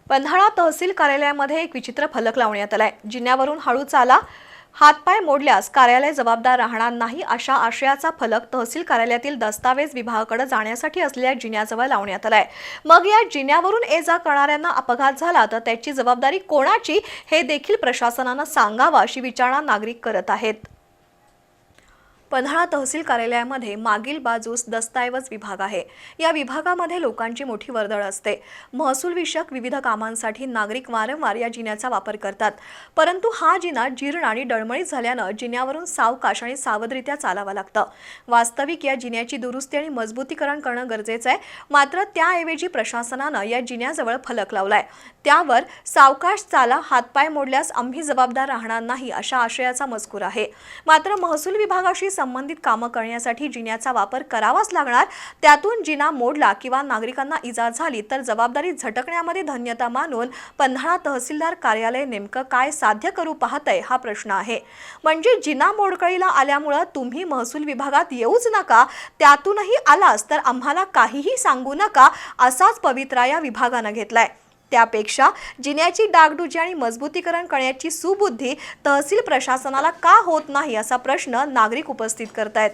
पन्हाळा तहसील कार्यालयामध्ये एक विचित्र फलक लावण्यात आलाय। जिन्यावरून हळू चाला, हातपाय मोडल्यास कार्यालय जबाबदार राहणार नाही अशा आशयाचा फलक तहसील कार्यालयातील दस्तावेज विभागाकडे जाण्यासाठी असलेल्या जिन्याजवळ लावण्यात आलाय। मग या जिन्यावरून ये-जा करणाऱ्यांना अपघात झाला तर त्याची जबाबदारी कोणाची हे देखील प्रशासनाने सांगावं अशी विचारणा नागरिक करत आहेत। पन्हाळा तहसील कार्यालयामध्ये मागील बाजूस दस्तऐवज विभाग आहे। या विभागामध्ये लोकांची मोठी वर्दळ असते। महसूल विषयक विविध कामांसाठी नागरिक वारंवार या जिन्याचा वापर करतात, परंतु हा जिना जीर्ण आणि डळमळीत झाल्याने जिन्यावरून सावकाश आणि सावधरित्या चालावं लागतं। वास्तविक या जिन्याची दुरुस्ती आणि मजबूतीकरण करणं गरजेचं आहे, मात्र त्याऐवजी प्रशासनाने या जिन्याजवळ फलक लावलाय। त्यावर सावकाश चाला, हातपाय मोडल्यास आम्ही जबाबदार राहणार नाही अशा आशयाचा मजकूर आहे। मात्र महसूल विभागाशी संबंधित कामं करण्यासाठी जिन्याचा वापर करावाच लागणार। त्यातून जिना मोडला किंवा नागरिकांना इजा झाली तर जबाबदारी झटकण्यामध्ये धन्यता मानून पन्हाळा तहसीलदार कार्यालय नेमकं काय साध्य करू पाहतंय हा प्रश्न आहे। म्हणजे जिना मोडकळीला आल्यामुळे तुम्ही महसूल विभागात येऊच नका, त्यातूनही आलास तर आम्हाला काहीही सांगू नका असाच पवित्रा या विभागाने घेतलाय। त्यापेक्षा जिन्याची डागडुजी आणि मजबूतीकरण करण्याची सुबुद्धी तहसील प्रशासनाला का होत नाही असा प्रश्न नागरिक उपस्थित करतायत।